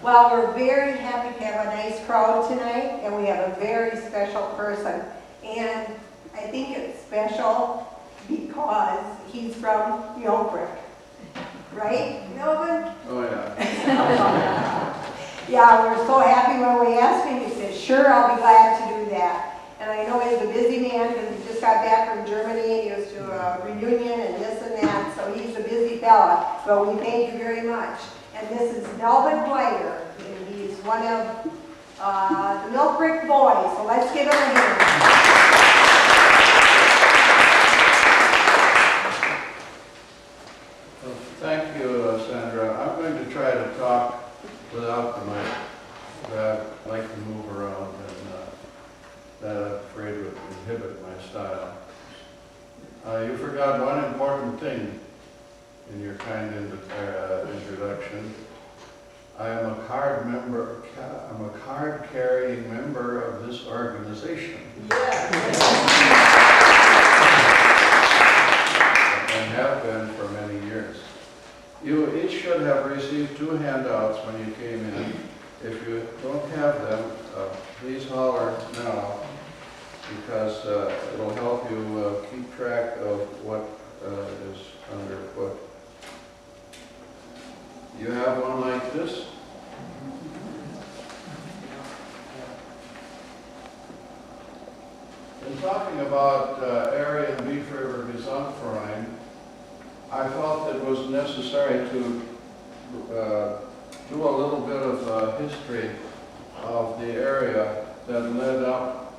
Well, we're very happy to have a nice crowd tonight, and we have a very special person. And I think it's special because he's from Millbrook, right, Melvin? Oh, yeah. Yeah, we're so happy when we asked him. He said, "Sure, I'll be glad to do that." And I know he's a busy man because he just got back from Germany and he was to a reunion and this and that, so he's a busy fella. But we thank you very much. And this is Melvin Gleiter, and he's one of the Milk Brick Boys, so let's give him a hand. Well, thank you, Sandra. I'm going to try to talk without the mic. I like to move around, and that I'm afraid would inhibit my style. You forgot one important thing in your kind introduction. I am a card-carrying member of this organization. Yeah. And have been for many years. You each should have received 2 handouts when you came in. If you don't have them, please holler now, because it'll help you keep track of what is underfoot. You have one like this? In talking about area and Beef River Gesamtverein, I felt it was necessary to do a little bit of history of the area that led up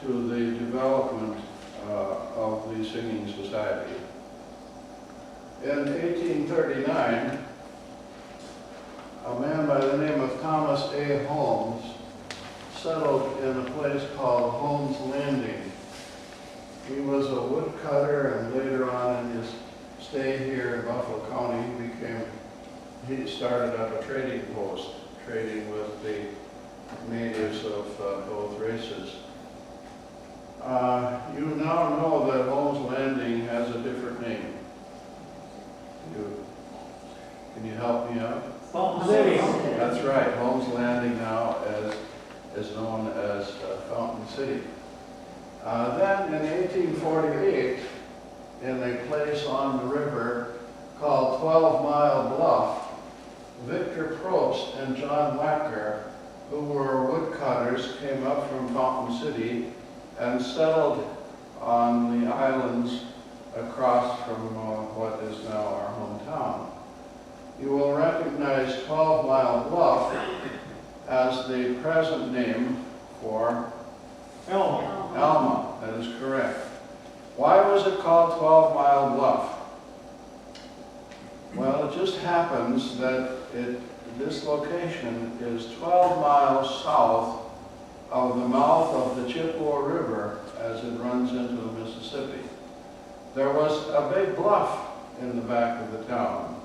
to the development of the Singing Society. In 1839, a man by the name of Thomas A. Holmes settled in a place called Holmes Landing. He was a woodcutter, and later on in his stay here in Buffalo County, he started up a trading post, trading with the natives of both races. You now know that Holmes Landing has a different name. Can you help me out? Fountain City. That's right. Holmes Landing now is known as Fountain City. Then in 1848, in a place on the river called 12 Mile Bluff, Victor Probst and John Wacker, who were woodcutters, came up from Fountain City and settled on the islands across from what is now our hometown. You will recognize 12 Mile Bluff as the present name for Elma. Alma. That is correct. Why was it called 12 Mile Bluff? Well, it just happens that this location is 12 miles south of the mouth of the Chippewa River as it runs into the Mississippi. There was a big bluff in the back of the town,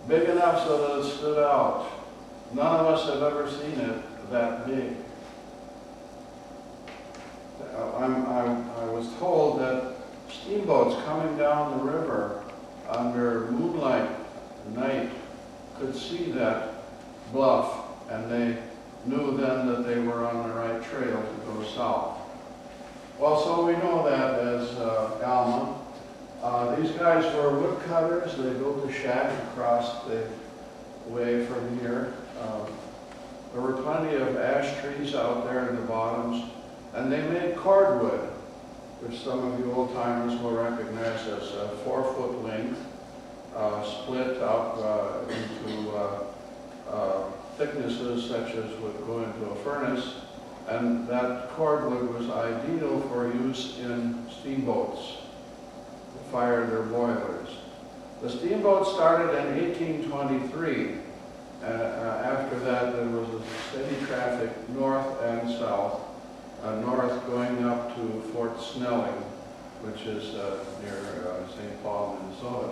big enough so that it stood out. None of us have ever seen it that big. I was told that steamboats coming down the river under moonlight at night could see that bluff, and they knew then that they were on the right trail to go south. Well, so we know that as Alma. These guys were woodcutters. They built a shack across the way from here. There were plenty of ash trees out there in the bottoms, and they made cordwood, which some of you old timers will recognize as a 4-foot length, split up into thicknesses such as would go into a furnace, and that cordwood was ideal for use in steamboats to fire their boilers. The steamboat started in 1823. After that, there was a steady traffic north and south, north going up to Fort Snelling, which is near St. Paul, Minnesota.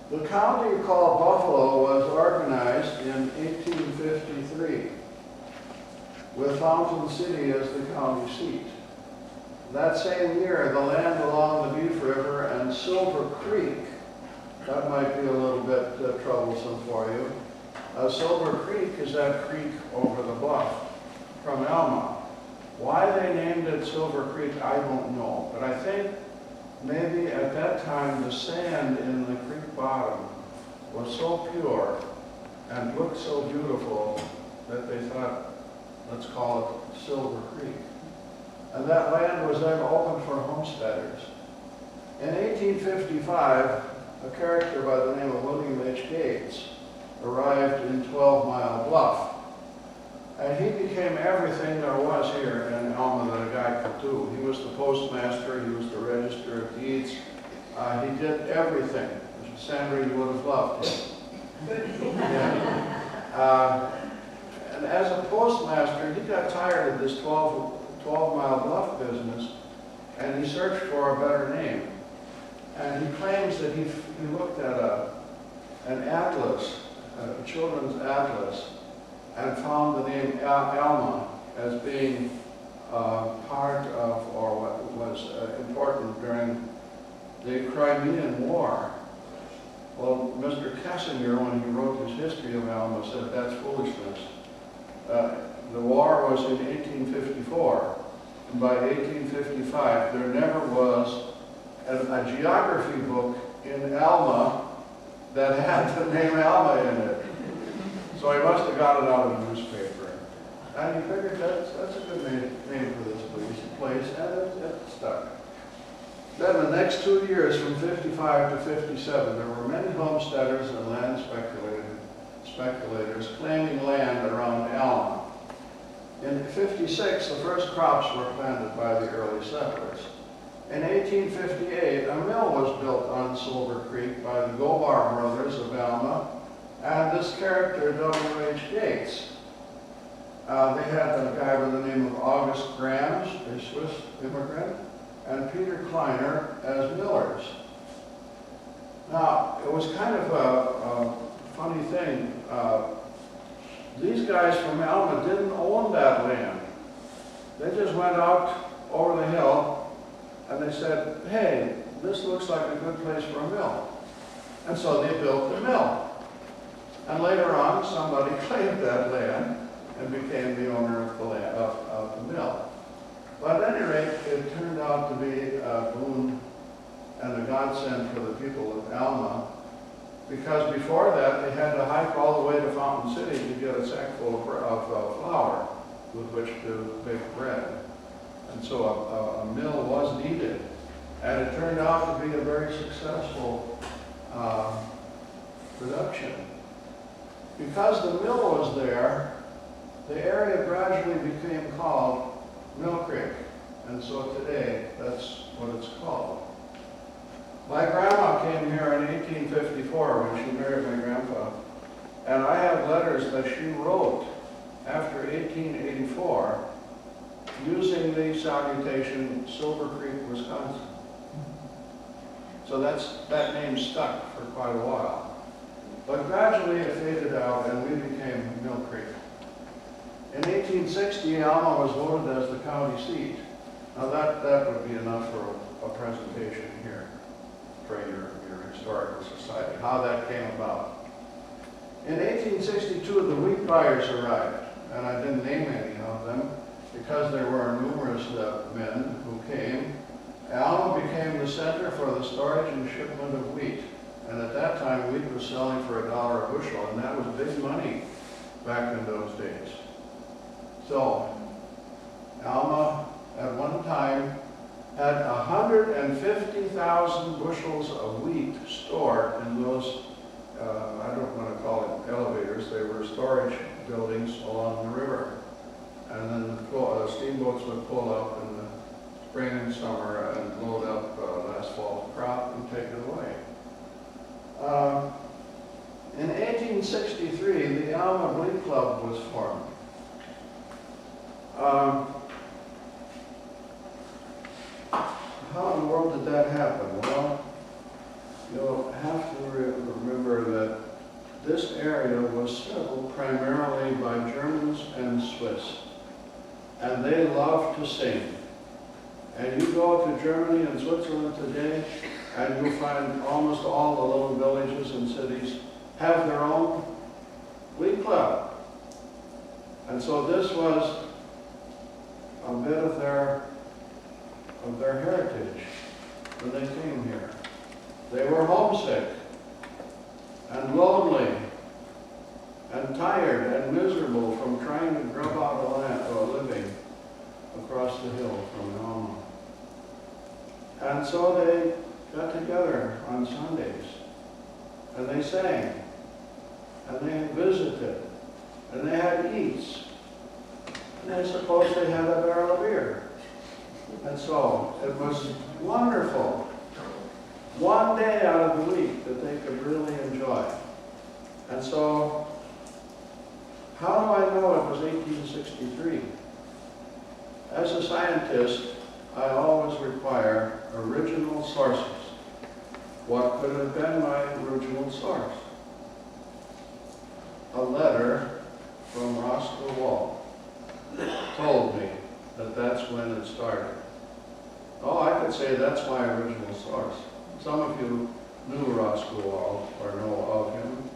The county called Buffalo was organized in 1853 with Fountain City as the county seat. That same year, the land along the Beef River and Silver Creek, that might be a little bit troublesome for you, Silver Creek is that creek over the bluff from Alma. Why they named it Silver Creek, I don't know. But I think maybe at that time the sand in the creek bottom was so pure and looked so beautiful that they thought, let's call it Silver Creek. And that land was then open for homesteaders. In 1855, a character by the name of William H. Gates arrived in 12 Mile Bluff. And he became everything there was here in Alma that a guy could do. He was the postmaster, he was the register of deeds. He did everything. Sandra, you would have loved him. Yeah. And as a postmaster, he got tired of this 12 Mile Bluff business, and he searched for a better name. And he claims that he looked at an atlas, a children's atlas, and found the name Alma as being part of, or what was important during the Crimean War. Well, Mr. Kessinger, when he wrote his history of Alma, said that's foolishness. The war was in 1854, and by 1855 there never was a geography book in Alma that had the name Alma in it. So he must have got it out of the newspaper. And he figured that's a good name for this place, and it stuck. Then the next 2 years, from 55 to 57, there were many homesteaders and land speculators claiming land around Alma. In 56, the first crops were planted by the early settlers. In 1858, a mill was built on Silver Creek by the Gobar brothers of Alma, and this character, W.H. Gates. They had a guy by the name of August Grams, a Swiss immigrant, and Peter Kleiner as millers. Now, it was kind of a funny thing. These guys from Alma didn't own that land. They just went out over the hill and they said, hey, this looks like a good place for a mill. And so they built the mill. And later on, somebody claimed that land and became the owner of the land, of the mill. But at any rate, it turned out to be a boon and a godsend for the people of Alma, because before that they had to hike all the way to Fountain City to get a sack full of flour with which to bake bread. And so a mill was needed, and it turned out to be a very successful production. Because the mill was there, the area gradually became called Mill Creek, and so today that's what it's called. My grandma came here in 1854 when she married my grandpa, and I have letters that she wrote after 1884 using the salutation Silver Creek, Wisconsin. So that name stuck for quite a while. But gradually it faded out and we became Mill Creek. In 1860, Alma was voted as the county seat. Now that would be enough for a presentation here for your historical society, how that came about. In 1862, the wheat buyers arrived, and I didn't name any of them because there were numerous men who came. Alma became the center for the storage and shipment of wheat. And at that time, wheat was selling for $1 a bushel, and that was big money back in those days. So, Alma, at one time, had 150,000 bushels of wheat stored in those, I don't want to call it elevators, they were storage buildings along the river. And then the steamboats would pull up in the spring and summer and load up last fall's crop and take it away. In 1863, the Alma Glee Club was formed. How in the world did that happen? Well, you'll have to remember that this area was settled primarily by Germans and Swiss, and they loved to sing. And you go to Germany and Switzerland today, and you'll find almost all the little villages and cities have their own glee Club. And so this was a bit of their heritage when they came here. They were homesick and lonely and tired and miserable from trying to grub out a living across the hill from Alma. And so they got together on Sundays, and they sang, and they visited, and they had eats, and I suppose they had a barrel of beer. And so it was wonderful. One day out of the week that they could really enjoy. And so, how do I know it was 1863? As a scientist, I always require original sources. What could have been my original source? A letter from Roscoe Wall told me that that's when it started. Oh, I could say that's my original source. Some of you knew Roscoe Wall or know of him,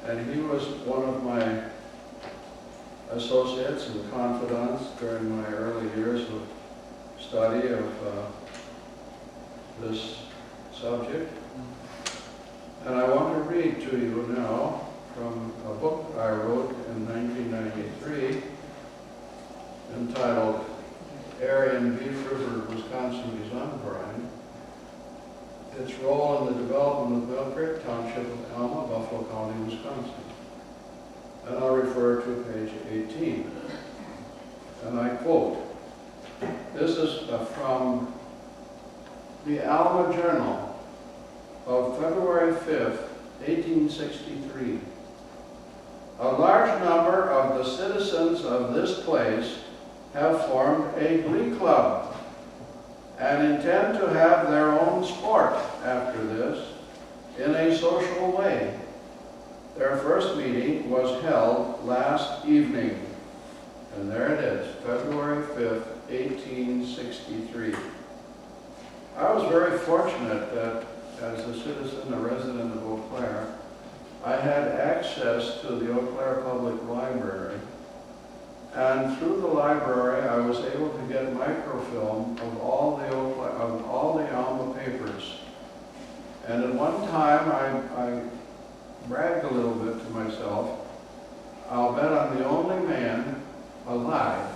and he was one of my associates and confidants during my early years of study of this subject. And I want to read to you now from a book I wrote in 1993 entitled Aryan Beef River, Wisconsin Gesundverein, its role in the development of Mill Creek Township of Alma, Buffalo County, Wisconsin. And I'll refer to page 18. And I quote, this is from the Alma Journal of February 5th, 1863. A large number of the citizens of this place have formed a glee club and intend to have their own sport after this in a social way. Their first meeting was held last evening, and there it is, February 5th, 1863. I was very fortunate that as a citizen, a resident of Eau Claire, I had access to the Eau Claire Public Library. And through the library, I was able to get microfilm of all the Alma papers. And at one time, I bragged a little bit to myself, I'll bet I'm the only man alive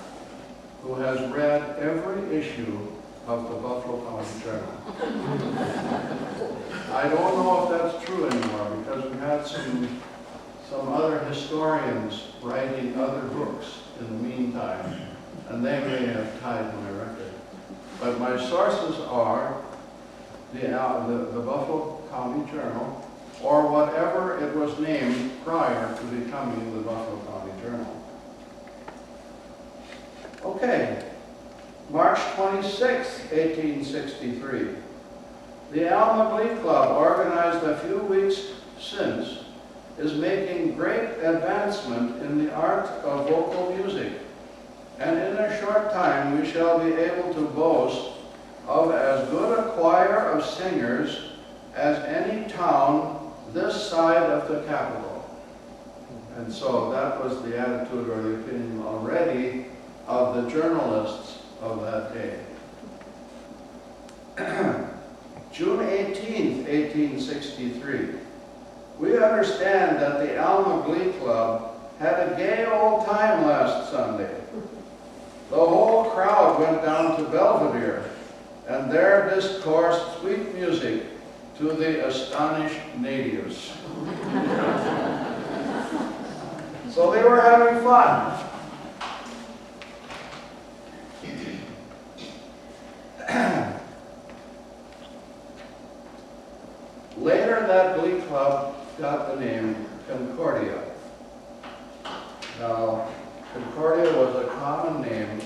who has read every issue of the Buffalo County Journal. I don't know if that's true anymore because we've had some other historians writing other books in the meantime, and they may have tied my record. But my sources are the Buffalo County Journal, or whatever it was named prior to becoming the Buffalo County Journal. Okay, March 26, 1863. The Alma Glee Club, organized a few weeks since, is making great advancement in the art of vocal music, and in a short time we shall be able to boast of as good a choir of singers as any town this side of the capital. And so that was the attitude or the opinion already of the journalists of that day. June 18th, 1863. We understand that the Alma Glee Club had a gay old time last Sunday. The whole crowd went down to Belvedere and there discoursed sweet music to the astonished natives. So they were having fun. Later, that glee club got the name Concordia. Now, Concordia was a common name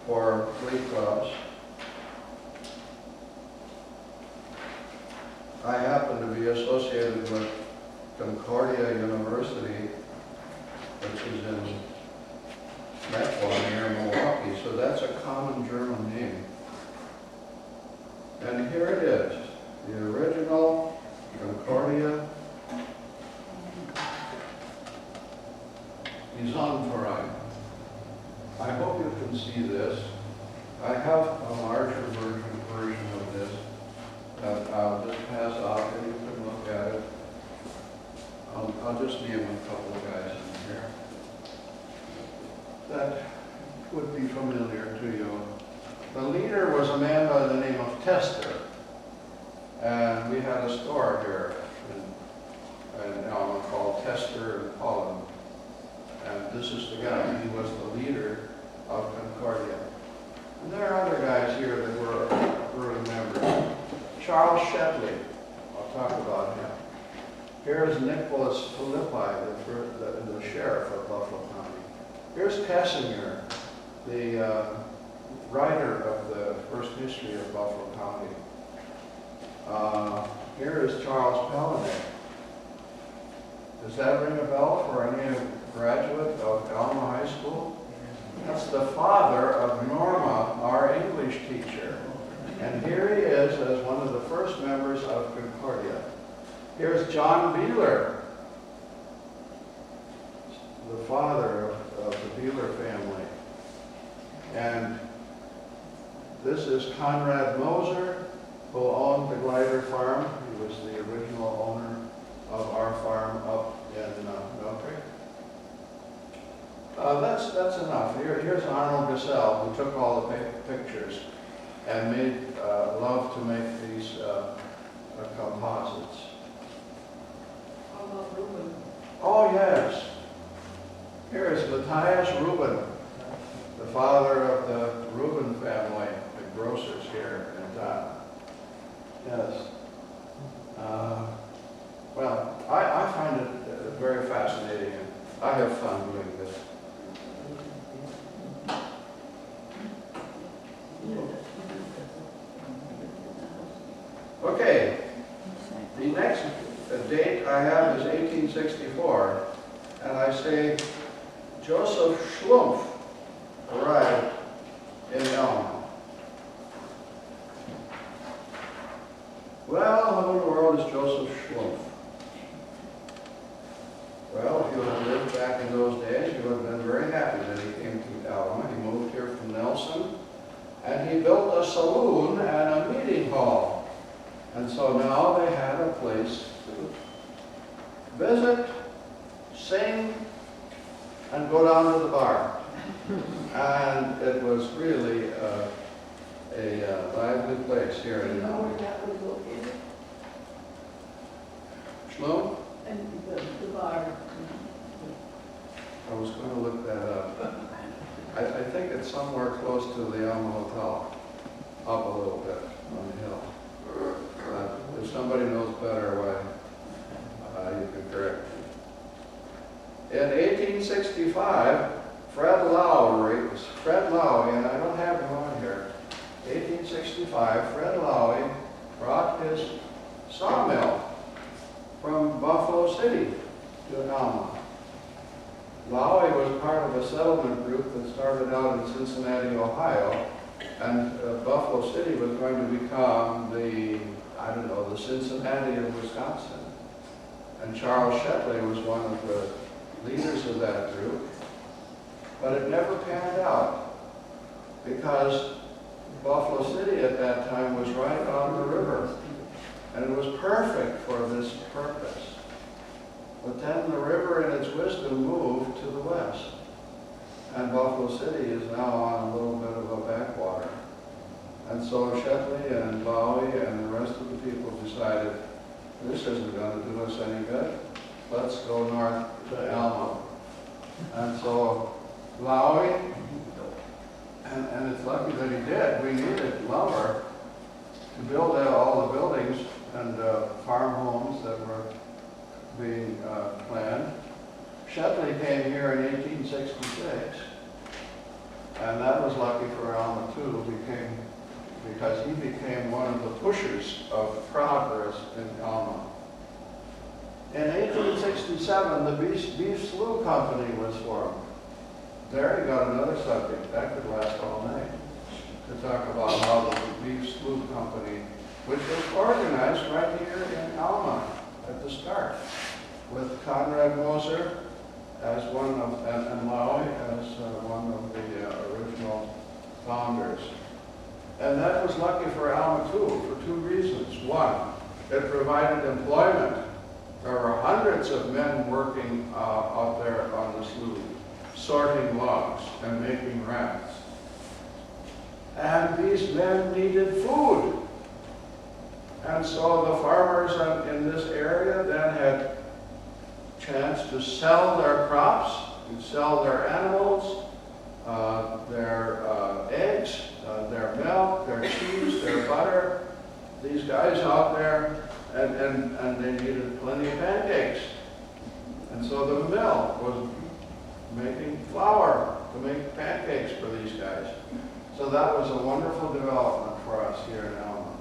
for glee clubs. I happen to be associated with Concordia University, which is in Mequon near Milwaukee, so that's a common German name. And here it is, the original Concordia Gesundheit. I hope you can see this. I have a larger version of this that I'll just pass off and you can look at it. I'll just name a couple of guys in here that would be familiar to you. The leader was a man by the name of Tester, and we had a store here in Alma called Tester in Holland. And this is the guy, he was the leader of Concordia. And there are other guys here that were early members. Charles Shetley, I'll talk about him. Here's Nicholas Philippi, the sheriff of Buffalo County. Here's Kessinger, the writer of the first history of Buffalo County. Here is Charles Pellinet. Does that ring a bell for any graduate of Alma High School? That's the father of Norma, our English teacher. And here he is as one of the first members of Concordia. Here's John Beeler, the father of the Beeler family. And this is Conrad Moser, who owned the Gleiter farm. He was the original owner of our farm up in Mill Creek. That's enough. Here's Arnold Gassell, who took all the pictures and made love to make these composites. How about Reuben? Oh yes. Here is Matthias Reuben, the father of the Reuben family, the grocers here in town. Yes. Well, I find it very fascinating, and I have fun doing this. Okay, the next date I have is 1864, and I say Joseph Schlumpf arrived in Elm. Well, who in the world is Joseph Schlumpf? Well, if you had lived back in those days, you would have been very happy that he came to Alma. He moved here from Nelson, and he built a saloon and a meeting hall. And so now they had a place to visit, sing, and go down to the bar. And it was really a lively place here Do you in know Alma. where that was located? Schloom? And the bar. I was going to look that up. I think it's somewhere close to the Alma Hotel, up a little bit on the hill. If somebody knows better, why, you can correct me. In 1865, Fred Lowry, and I don't have him on here, 1865, Fred Lowry brought his sawmill from Buffalo City to Alma. Lowry was part of a settlement group that started out in Cincinnati, Ohio, and Buffalo City was going to become the Cincinnati of Wisconsin. And Charles Shetley was one of the leaders of that group. But it never panned out because Buffalo City at that time was right on the river. And it was perfect for this purpose. But then the river in its wisdom moved to the west. And Buffalo City is now on a little bit of a backwater. And so Shetley and Bowie and the rest of the people decided, this isn't going to do us any good. Let's go north to Alma. And so Bowie, and it's lucky that he did. We needed lumber to build all the buildings and farm homes that were being planned. Shetley came here in 1866, and that was lucky for Alma too, because he became one of the pushers of progress in Alma. In 1867, the Beef Slough Company was formed. There you got another subject. That could last all night, to talk about how the Beef Slough Company, which was organized right here in Alma at the start, with Conrad Moser as one of, and Maui as one of the original founders. And that was lucky for Alma too, for two reasons. One, it provided employment. There were hundreds of men working out there on the slough, sorting logs and making rafts. And these men needed food. And so the farmers in this area then had chance to sell their crops, to sell their animals, their eggs, their milk, their cheese, their butter. These guys out there, and they needed plenty of pancakes. And so the mill was making flour to make pancakes for these guys. So that was a wonderful development for us here in Alma.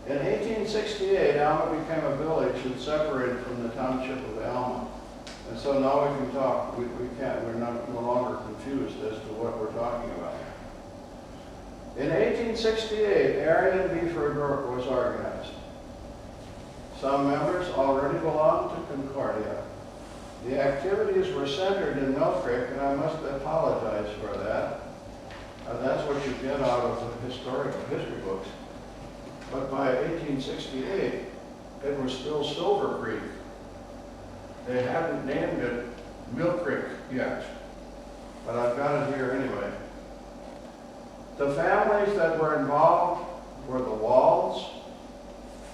In 1868, Alma became a village and separated from the township of Alma. And so now we can talk, we're no longer confused as to what we're talking about. In 1868, Aryan Beeford was organized. Some members already belonged to Concordia. The activities were centered in Mill Creek, and I must apologize for that. That's what you get out of the historical history books. But by 1868, it was still Silver Creek. They hadn't named it Mill Creek yet, but I've got it here anyway. The families that were involved were the Walls,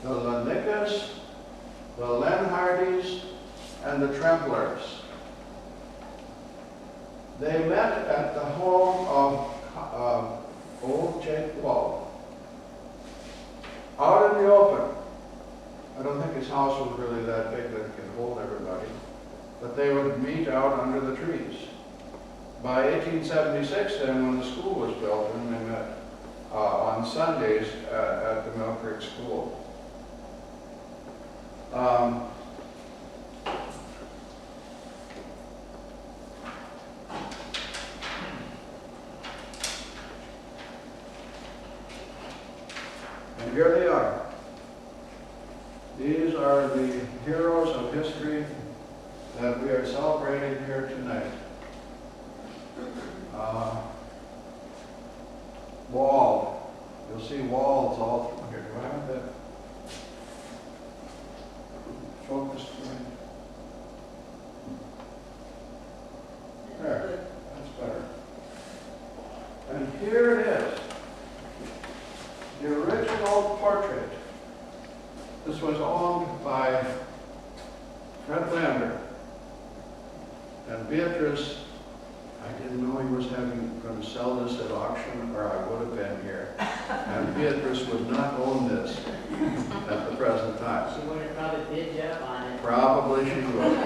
the Lanickas, the Lenhardys, and the Tremblers. They met at the home of old Jake Wall, out in the open. I don't think his house was really that big that it could hold everybody, but they would meet out under the trees. By 1876, then, when the school was built, and they met on Sundays at the Mill Creek School. And here they are. These are the heroes of history that we are celebrating here tonight. Wall. You'll see walls all through here. Do I have that focused? There. That's better. And here it is. The original portrait. This was owned by Fred Lander. And Beatrice, I didn't know he was going to sell this at auction, or I would have been here. And Beatrice would not own this at the present time. She would have probably bid you up on it. Probably she would.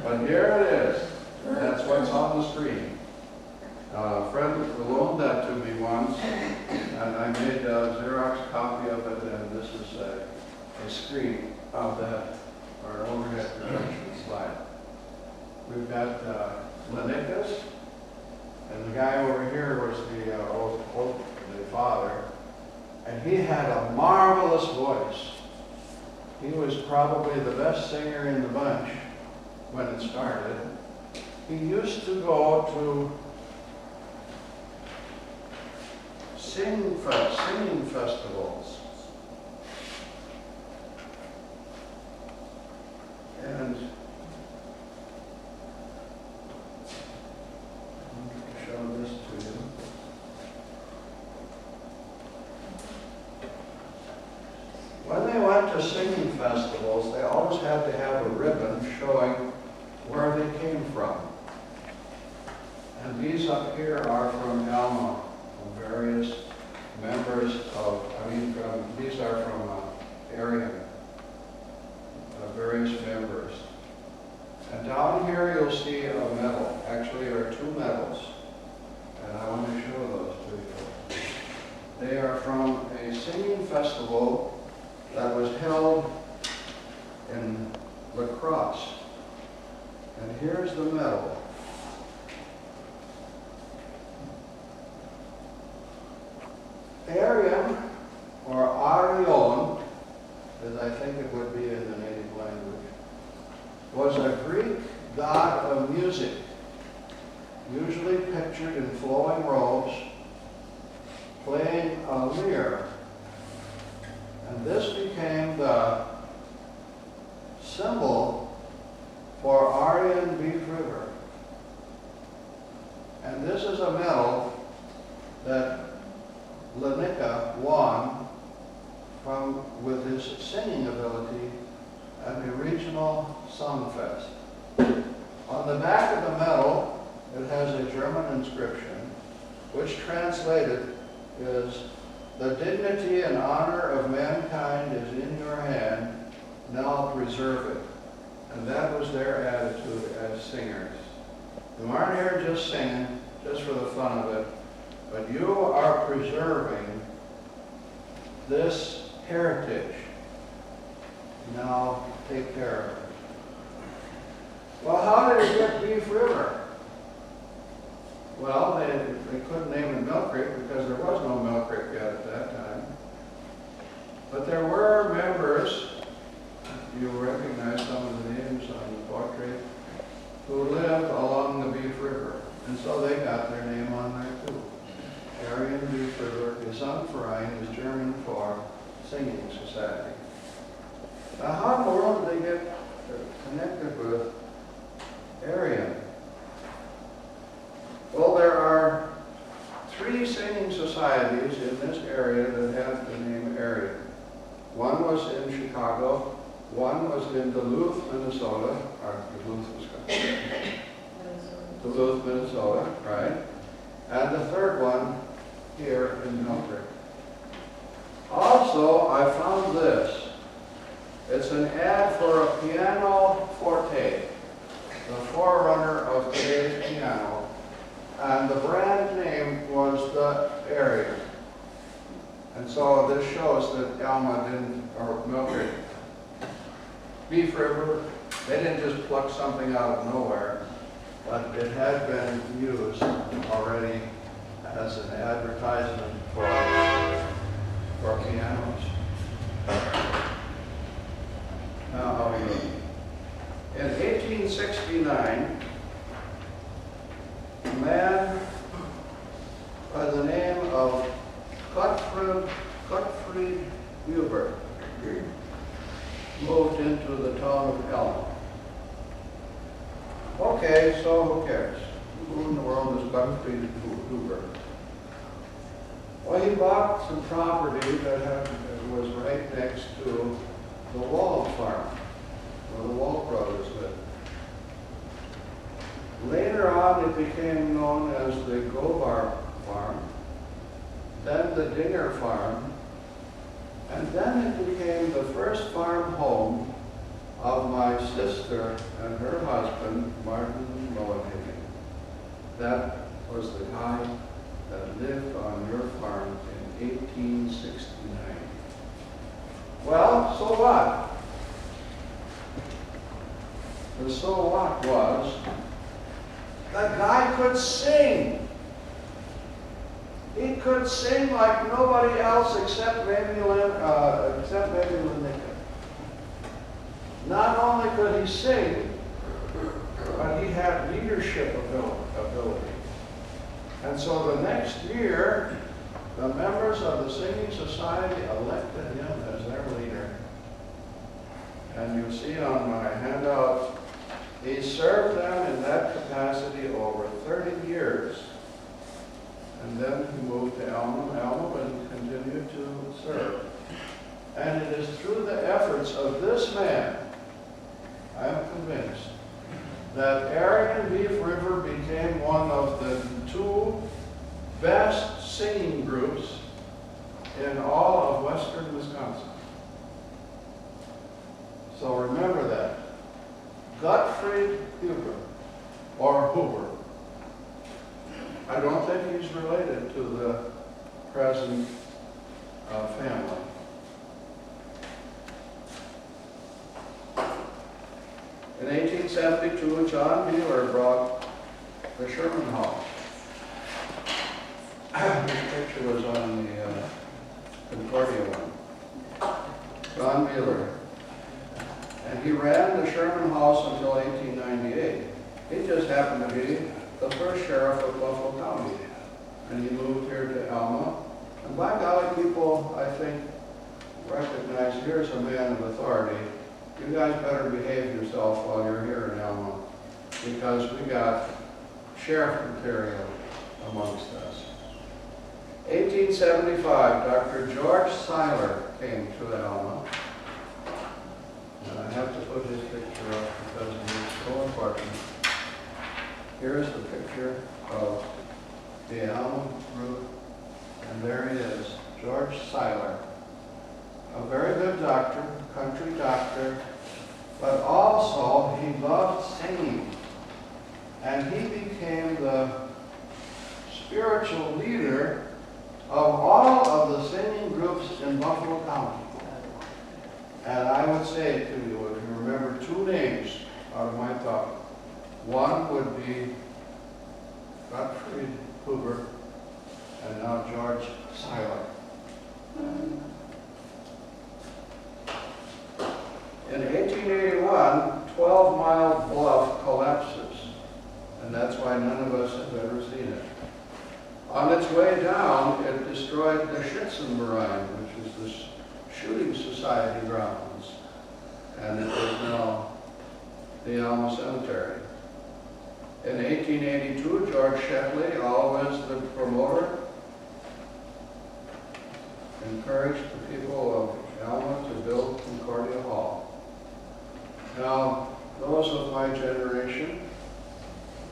But here it is. That's what's on the screen. Fred loaned that to me once, and I made a Xerox copy of it, and this is a screen of that, or an overhead projection slide. We've got Lanickas, and the guy over here was the father, and he had a marvelous voice. He was probably the best singer in the bunch when it started. He used to go to singing festivals. And show this to you. When they went to singing festivals, they always had to have a ribbon showing where they came from. And these up here are from Alma, from various members of, these are from Aryan, various members. And down here you'll see a medal. Actually, there are two medals. And I want to show those to you. They are from a singing festival that was held in La Crosse. And here's the medal. Aryan, or Arion, as I think it would be in the native language, was a Greek god of music music, usually pictured in flowing robes, playing a lyre. And this became the symbol for Aryan Beef River. And this is a medal that Lenica won with his singing ability at the regional Songfest. On the back of the medal, it has a German inscription, which translated is, "The dignity and honor of mankind is in your hand, now preserve it." And that was their attitude as singers. You aren't here just singing, just for the fun of it, but you are preserving this heritage. Now take care of it. Well, how did it get Beef River? Well, they couldn't name it Milk Creek because there was no Milk Creek yet at that time. But there were members, you recognize some of the names on the portrait, who lived along the Beef River. And so they got their name on there too. Aryan Beef River, Gesangverein is German for Singing Society. Now how in the world did they get connected with Aryan? Well, there are 3 singing societies in this area that have the name Aryan. One was in Chicago, one was in Duluth, Minnesota, or Duluth, Wisconsin. Duluth, Minnesota, right? And the third one here in Milk Creek. Also, I found this. It's an ad for a piano forte, the forerunner of today's piano. And the brand name was the Aryan. And so this shows that Alma didn't, or Milk Creek, Beef River, they didn't just pluck something out of nowhere, but it had been used already as an advertisement for pianos. Now, how are we doing? In 1869, a man by the name of Gottfried Huber moved into the town of Elm. Okay, so who cares? Who in the world is Gottfried Huber? Well, he bought some property that was right next to the Wald farm, where the Wald brothers lived. Later on, it became known as the Govar farm, then the Dinger farm, and then it became the first farm home of my sister and her husband, Martin Mulligan. That was the guy that lived on your farm in 1869. Well, so what? The so what was, that guy could sing. He could sing like nobody else except maybe Lenica. Not only could he sing, but he had leadership ability. And so the next year, the members of the Singing Society elected him as their leader. And you see on my handout, he served them in that capacity over 30 years. And then he moved to Alma and continued to serve. And it is through the efforts of this man, I am convinced, that Aryan Beef River became one of the 2 best singing groups in all of western Wisconsin. So remember that. Gottfried Huber, or Hoover. I don't think he's related to the present family. In 1872, John Mueller brought the Sherman House. This picture was on the Concordia one. John Mueller. And he ran the Sherman House until 1898. He just happened to be the first sheriff of Buffalo County. And he moved here to Alma. And by golly, people, I think, recognize here's a man of authority. You guys better behave yourself while you're here in Alma, because we got sheriff material amongst us. 1875, Dr. George Seiler came to Alma. And I have to put his picture up because it is so important. Here's the picture of the Alma group, and there he is, George Seiler. A very good doctor, country doctor, but also he loved singing. And he became the spiritual leader of all of the singing groups in Buffalo County. And I would say to you, if you remember two names out of my thought, one would be Gottfried Huber, and now George Seiler. In 1881, 12-Mile Bluff collapses, and that's why none of us have ever seen it. On its way down, it destroyed the Schützenverein, which is the shooting society grounds, and it is now the Alma Cemetery. In 1882, George Shepley, always the promoter, encouraged the people of Alma to build Concordia Hall. Now, those of my generation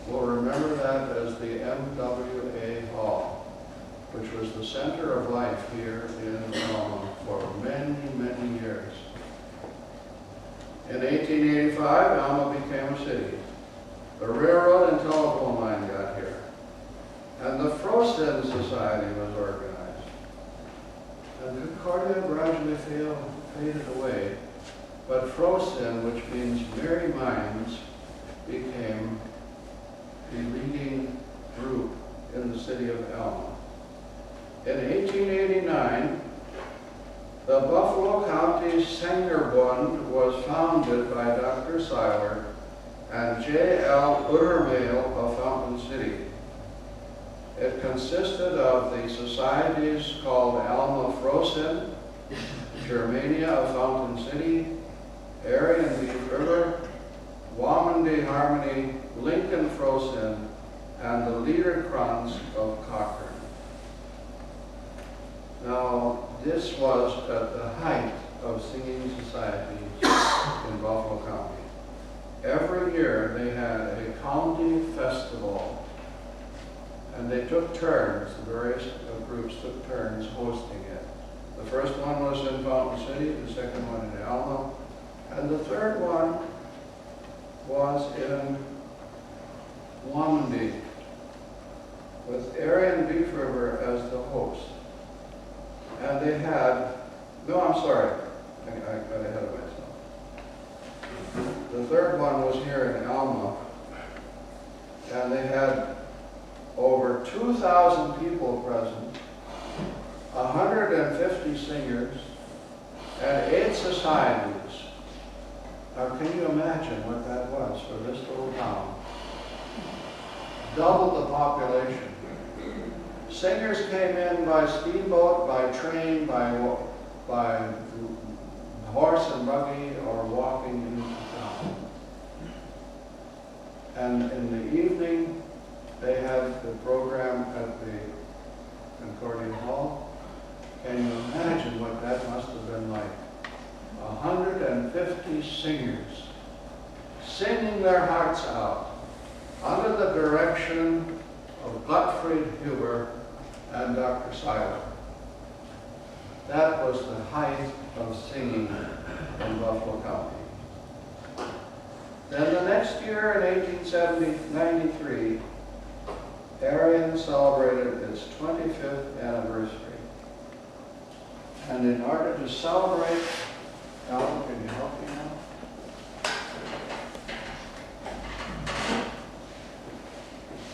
will remember that as the MWA Hall, which was the center of life here in Alma for many, many years. In 1885, Alma became a city. The railroad and telephone line got here, and the Frosten Society was organized. And Concordia gradually faded away, but Frosten, which means merry minds, became the leading group in the city of Alma. In 1889, the Buffalo County Sängerbund was founded by Dr. Seiler and J.L. Uttermail of Fountain City. It consisted of the societies called Alma Frosten, Germania of Fountain City, Aryan Beef River, Wamandi Harmony, Lincoln Frosten, and the Liederkranz of Cochrane. Now, this was at the height of singing societies in Buffalo County. Every year they had a county festival, and they took turns, the various groups took turns hosting it. The first one was in Fountain City, the second one in Alma, and the third one was in Wamandi, with Aryan Beef River as the host. And they had, no, I'm sorry, I got ahead of myself. The third one was here in Alma, and they had over 2,000 people present, 150 singers, and 8 societies. Now, can you imagine what that was for this little town? Double the population. Singers came in by speedboat, by train, by horse and buggy, or walking into town. And in the evening, they had the program at the Concordia Hall. Can you imagine what that must have been like? 150 singers singing their hearts out under the direction of Gottfried Huber and Dr. Seiler. That was the height of singing in Buffalo County. Then the next year, in 1893, Aryan celebrated its 25th anniversary. And in order to celebrate, Alan, can you help me now?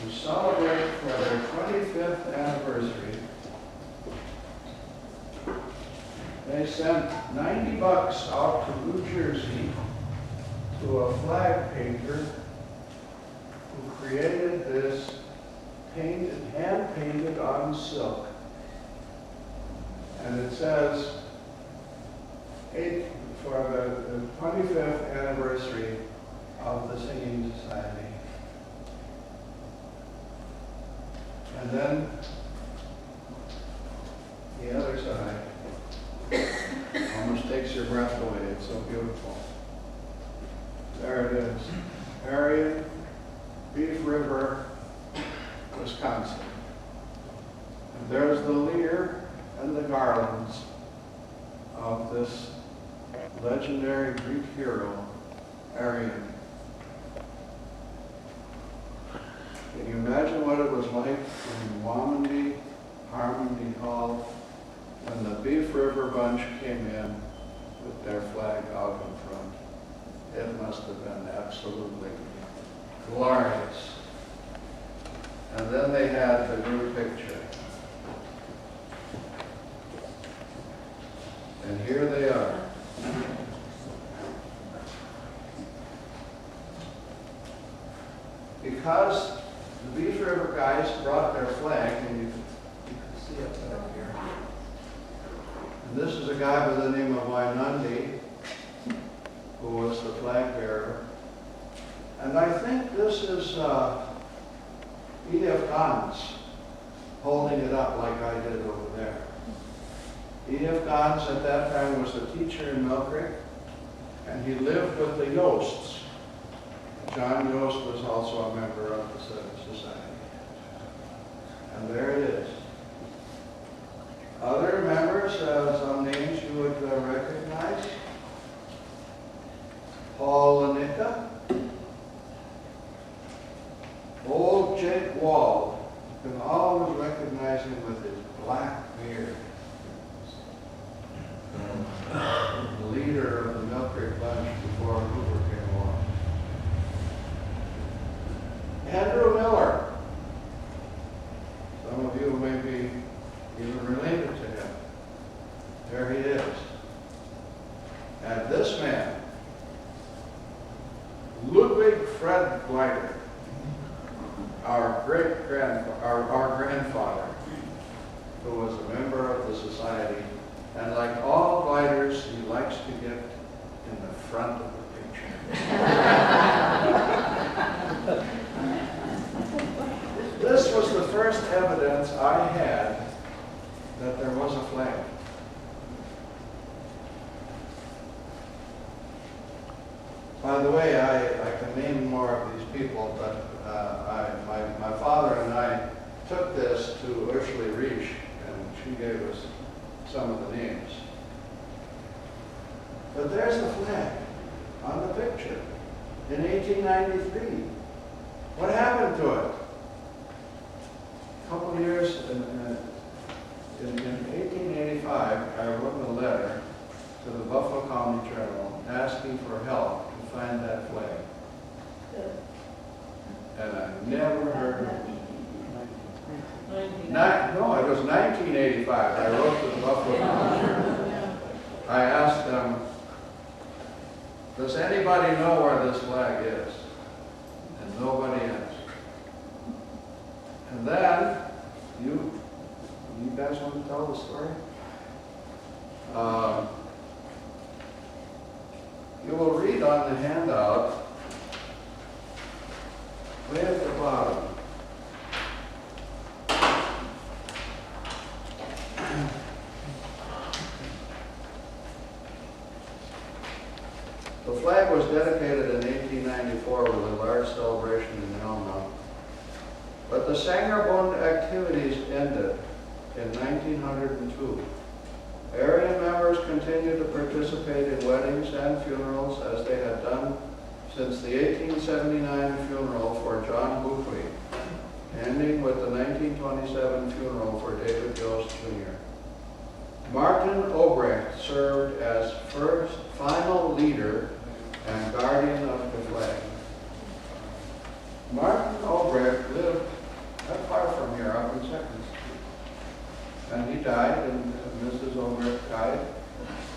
To celebrate for their 25th anniversary, they sent $90 out to New Jersey to a flag painter who created this painted, hand-painted on silk. And it says, for the 25th anniversary of the Singing Society. And then the other side almost takes your breath away. It's so beautiful. There it is. Area, Beef River, Wisconsin. And there's the lyre and the garlands of this legendary Greek hero, Arion. Can you imagine what it was like in Wamandee, Harmony Hall, when the Beef River Bunch came in with their flag out in front? It must have been absolutely glorious. And then they had the group picture. And here they are. Because the Beef River guys brought their flag, and you can see it back here. And this is a guy by the name of Wainundi, who was the flag bearer. And I think this is E.F. Gans holding it up like I did over there. E.F. Gans at that time was a teacher in Mill Creek, and he lived with the Yosts. John Yost was also a member of the society. And there it is. Other members, some names you would recognize. Paul Lanica. Old Jake Wall. You can always recognize him with his black beard. The leader of the Mill Creek Bunch before Hoover came along. Andrew Miller. Some of you may be even related to him. There he is. And this man, Ludwig Fred Gleiter, our grandfather, who was a member of the society, and like all Gleiters, he likes to get in the front of the picture. This was the first evidence I had that there was a flag. By the way, I can name more of these people, but my father and I took this to Ursula Reich, and she gave us some of the names. But there's the flag on the picture in 1893. What happened to it? A couple of years, in 1885, I wrote a letter to the Buffalo County Journal asking for help to find that flag. And I never heard of it. No, it was 1985. I wrote to the Buffalo County Journal. I asked them, does anybody know where this flag is? And nobody answered. And then, you guys want to tell the story? You will read on the handout, way at the bottom. The flag was dedicated in 1894 with a large celebration in Helena, but the Sangerbund activities ended in 1902. Area members continued to participate in weddings and funerals as they had done since the 1879 funeral for John Buckley, ending with the 1927 funeral for David Yost Jr. Martin Obrecht served as final leader and guardian of the flag. Martin Obrecht lived not far from here, up in Second. And he died, and Mrs. Obrecht died.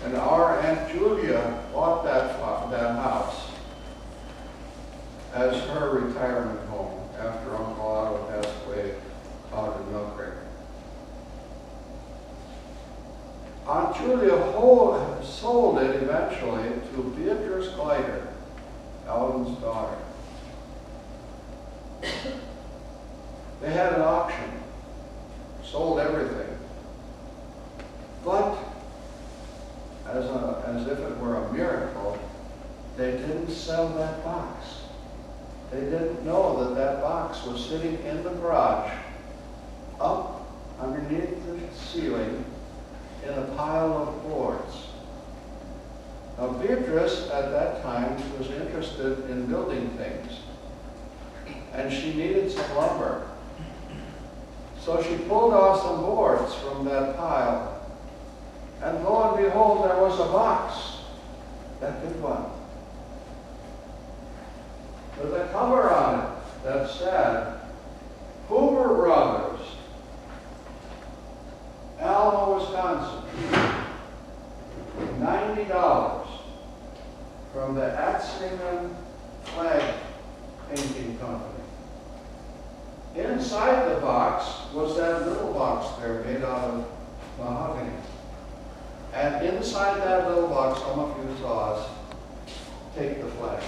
And our Aunt Julia bought that house as her retirement home. Julia sold it eventually to Beatrice Gleiter, Alvin's daughter. They had an auction, sold everything. But, as if it were a miracle, they didn't sell that box. They didn't know that that box was sitting in the garage, up underneath the ceiling, in a pile of boards. Now, Beatrice, at that time, was interested in building things, and she needed some lumber. So she pulled off some boards from that pile, and lo and behold, there was a box, that big one, with a cover on it that said, Hoover Brothers, Alma, Wisconsin, $90 from the Atzingen Flag Painting Company. Inside the box was that little box there made out of mahogany. And inside that little box, some of you saw us take the flag.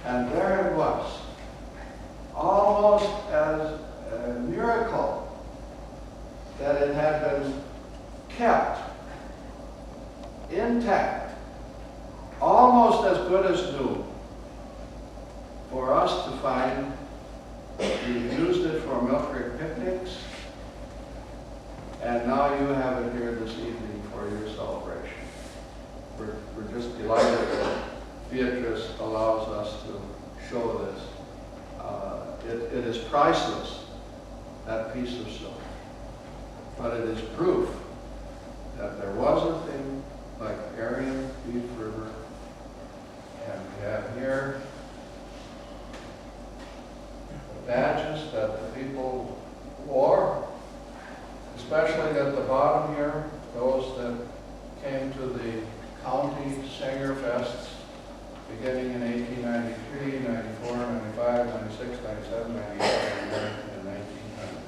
And there it was, almost as a miracle that it had been kept intact, almost as good as new, for us to find. We used it for Milk Creek picnics, and now you have it here this evening for your celebration. We're just delighted that Beatrice allows us to show this. It is priceless, that piece of silk, but it is proof that there was a thing like Aryan Beef River, and we have here the badges that the people wore, especially at the bottom here, those that came to the county Singer Fests beginning in 1893, 94, 95, 96, 97, 98, 99, and 1900.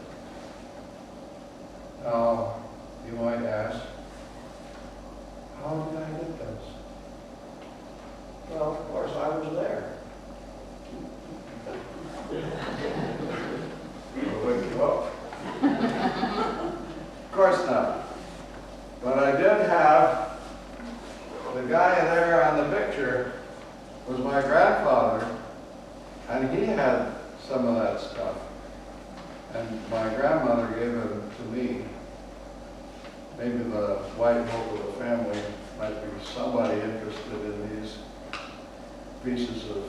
Now, you might ask, how did I get this? Well, of course, I was there. I'll wake you up. Of course not. But I did have the guy there on the picture was my grandfather, and he had some of that stuff. And my grandmother gave it to me. Maybe the white hope of the family might be somebody interested in these pieces of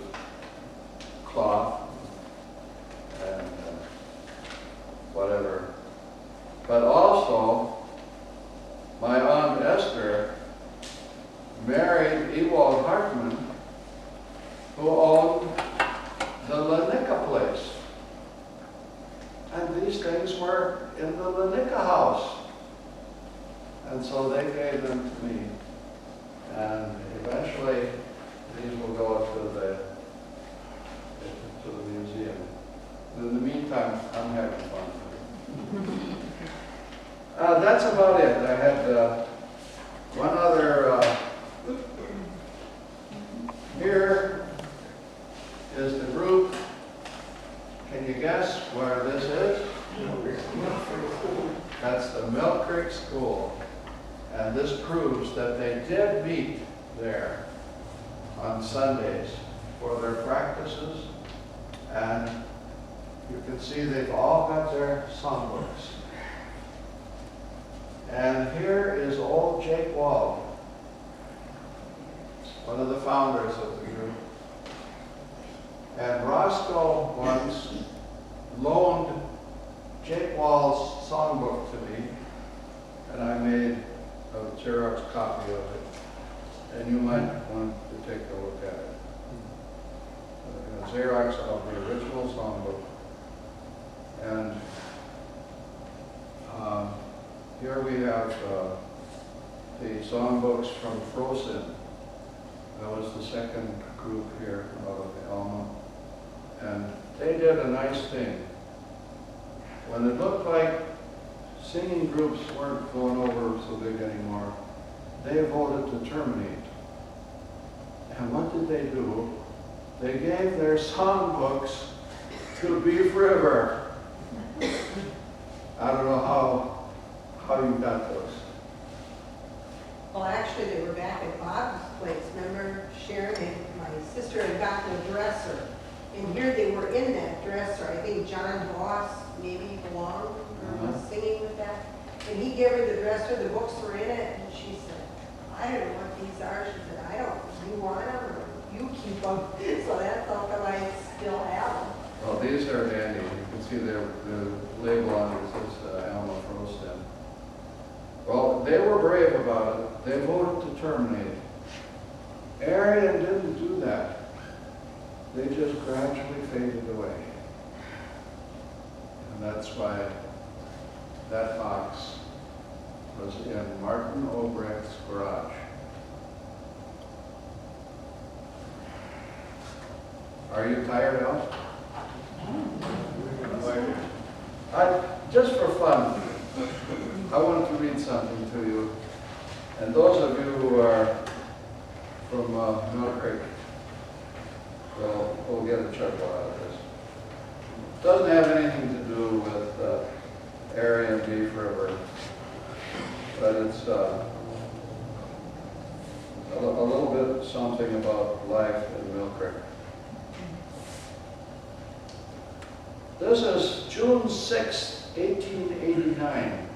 cloth and whatever. But also, my Aunt Esther married Ewald Hartman, who owned the Lenicka place. And these things were in the Lenicka house. And so they gave them to me. And eventually, these will go to the museum. In the meantime, I'm having fun. That's about it. I had one other, here is the group. Can you guess where this is? That's the Milk Creek School. And this proves that they did meet there on Sundays for their practices. And you can see they've all got their songbooks. And here is old Jake Wald, one of the founders of the group. And Roscoe once loaned Jake Wald's songbook to me, and I made a Xerox copy of it. And you might want to take a look at it. A Xerox of the original songbook. And here we have the songbooks from Frozen. That was the second group here out of Alma. And they did a nice thing. When it looked like singing groups weren't going over so big anymore. They voted to terminate. And what did they do? They gave their songbooks to Beef River. I don't know how you got those. Well, actually, they were back at Bob's place. Remember, Sharon and my sister had gotten a dresser. And here they were in that dresser. I think John Boss maybe belonged or was singing with that. And he gave her the dresser, the books were in it, and she said, I don't know what these are. She said, I don't, you want them or you keep them? So that's how come I still have them. Well, these are dandy. You can see the label on it says Alma Frosted. Well, they were brave about it. They voted to terminate. Arian didn't do that. They just gradually faded away. And that's why that box was in Martin Obrecht's garage. Are you tired, Al? Just for fun, I wanted to read something to you. And those of you who are from Mill Creek will get a chuckle out of this. It doesn't have anything to do with area and Beef River, but it's a little bit something about life in Mill Creek. This is June 6, 1889.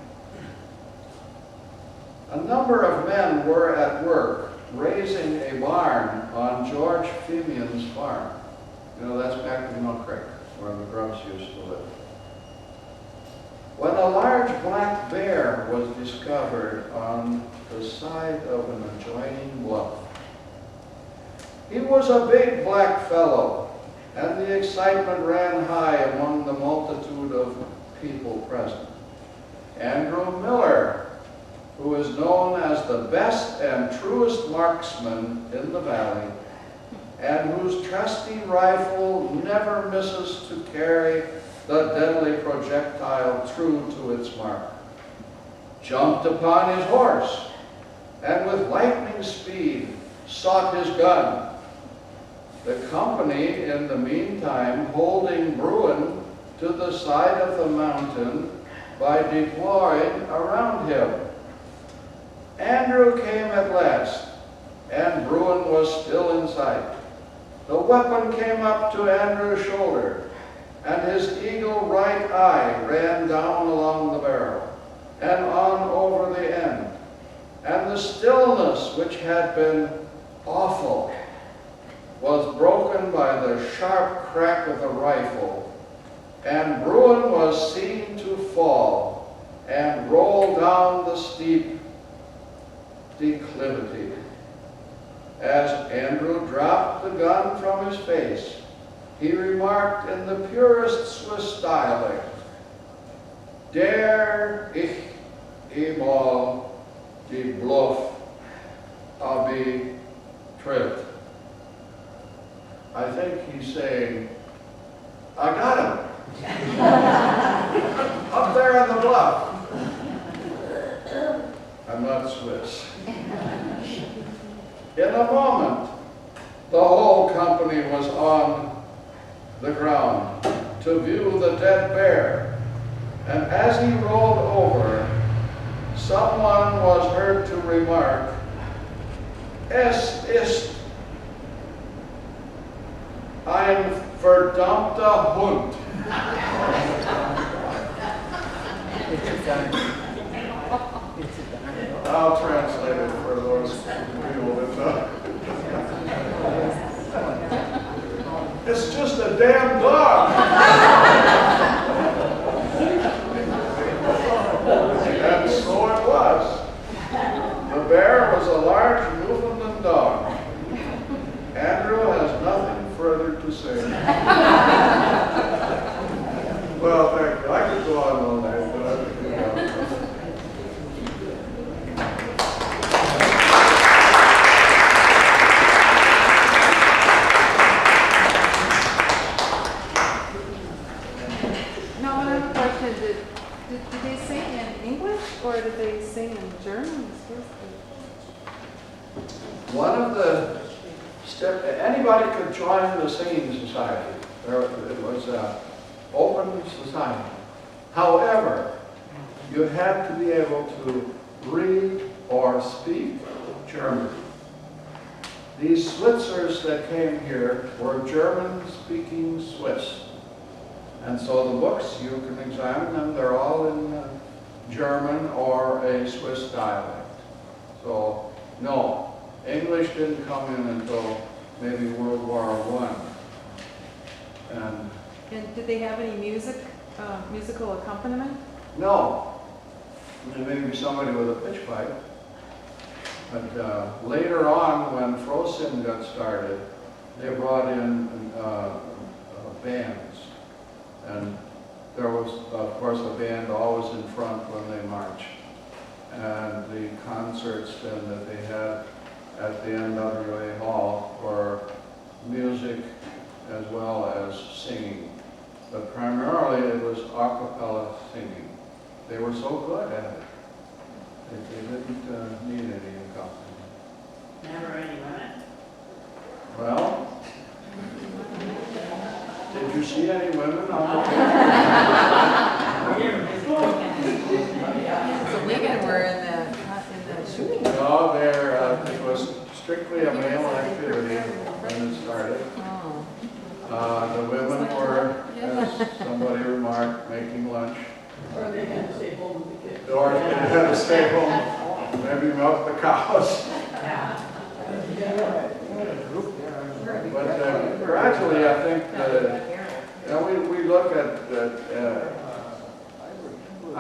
A number of men were at work raising a barn on George Femian's farm. You know, that's back in Mill Creek, where the Grubs used to live. When a large black bear was discovered on the side of an adjoining bluff. He was a big black fellow, and the excitement ran high among the multitude of people present. Andrew Miller, who is known as the best and truest marksman in the valley, and whose trusty rifle never misses to carry the deadly projectile true to its mark, jumped upon his horse, and with lightning speed sought his gun. The company, in the meantime, holding Bruin to the side of the mountain by deploying around him. Andrew came at last, and Bruin was still in sight. The weapon came up to Andrew's shoulder, and his eagle right eye ran down along the barrel, and on over the end. And the stillness, which had been awful, was broken by the sharp crack of the rifle, and Bruin was seen to fall and roll down the steep declivity. As Andrew dropped the gun from his face, he remarked in the purest Swiss dialect, "Der ich einmal die Bluff betritt." I think he's saying, I got him. Up there on the bluff. I'm not Swiss. In a moment, the whole company was on the ground to view the dead bear. And as he rolled over, someone was heard to remark, "Es ist ein verdammter Hund." I'll translate it for those people that know. It's just a damn dog. And so it was. The bear was a large Newfoundland dog. Andrew has nothing further to say. Well, thank you. I could go on all night, but I could do that. Now, I have a question. Did they sing in English or did they sing in German? One of the anybody could join the singing society. It was an open society. However, you had to be able to read or speak German. These Switzers that came here were German-speaking Swiss. And so the books, you can examine them, they're all in German or a Swiss dialect. So, no, English didn't come in until maybe World War I. And did they have any musical accompaniment? no, there may be somebody with a pitch pipe. But later on, when Frosin got started, they brought in bands. And there was, of course, a band always in front when they marched. And the concerts then that they had at the NWA Hall were music as well as singing. But primarily it was a cappella singing. They were so good at it. They didn't need any accompaniment. Never any women. Well, did you see any women on the So women were in the shooting. No, it was strictly a male activity when it started. Oh. The women were, as somebody remarked, making lunch. Or they had to stay home with the kids. Or they had to stay home, maybe milk the cows. But gradually, I think we look at I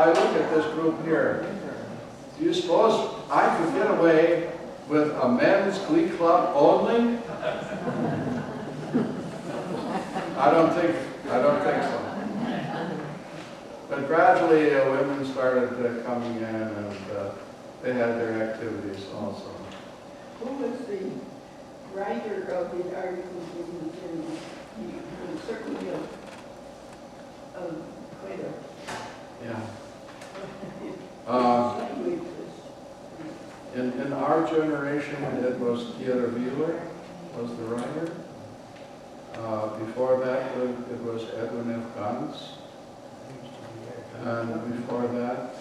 look at this group here. Do you suppose I could get away with a men's glee club only? I don't think so. But gradually, women started coming in, and they had their activities also. Who was the writer of the articles in he was certainly quite a Yeah. language. In our generation, it was Theodor Wheeler was the writer. Before that, it was Edwin F. Guns. And before that,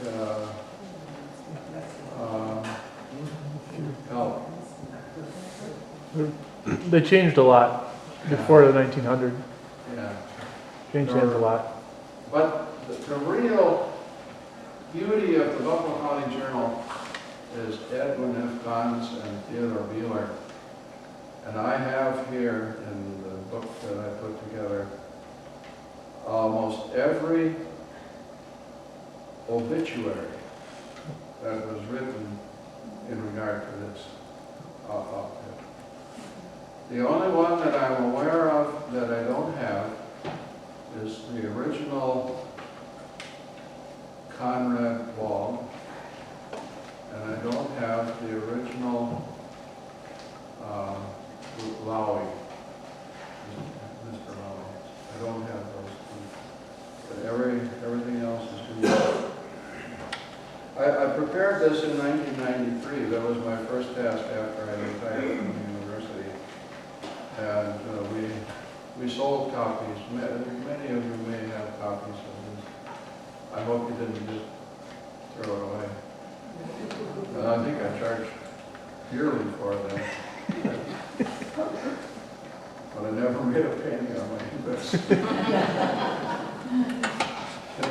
They changed a lot before the 1900. yeah. Changed hands a lot. But the real beauty of the Buffalo County Journal is Edwin F. Guns and Theodore Wheeler. And I have here in the book that I put together almost every obituary that was written in regard to this outfit. The only one that I'm aware of that I don't have is the original Conrad Wall, and I don't have the original Lowy, Mr. Lowy. I don't have those two. But everything else is good. I prepared this in 1993. That was my first task after I retired from the university. And we sold copies. Many of you may have copies of this. I hope you didn't just throw it away. I think I charged dearly for them. But I never made a penny on my investment.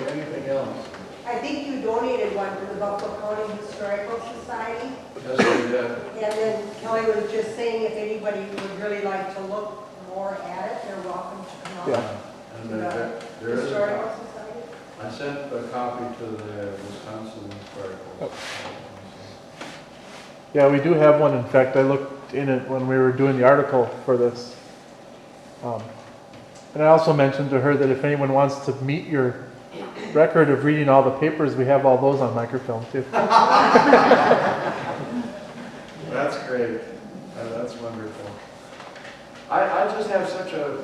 Anything else? I think you donated one to the Buffalo County Historical Society. Yes, I did. And then Kelly was just saying if anybody would really like to look more at it, they're welcome to come out. Yeah. And to there the is a Historical copy. Society. I sent a copy to the Wisconsin Historical. Yeah, we do have one. In fact, I looked in it when we were doing the article for this. And I also mentioned to her that if anyone wants to meet your record of reading all the papers, we have all those on microfilm too. That's great. That's wonderful. I just have such a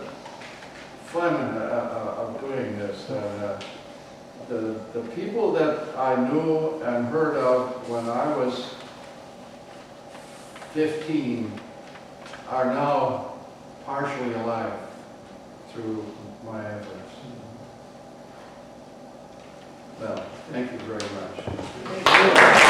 fun of doing this. The the people that I knew and heard of when I was 15 are now partially alive through my efforts. Well, thank you very much.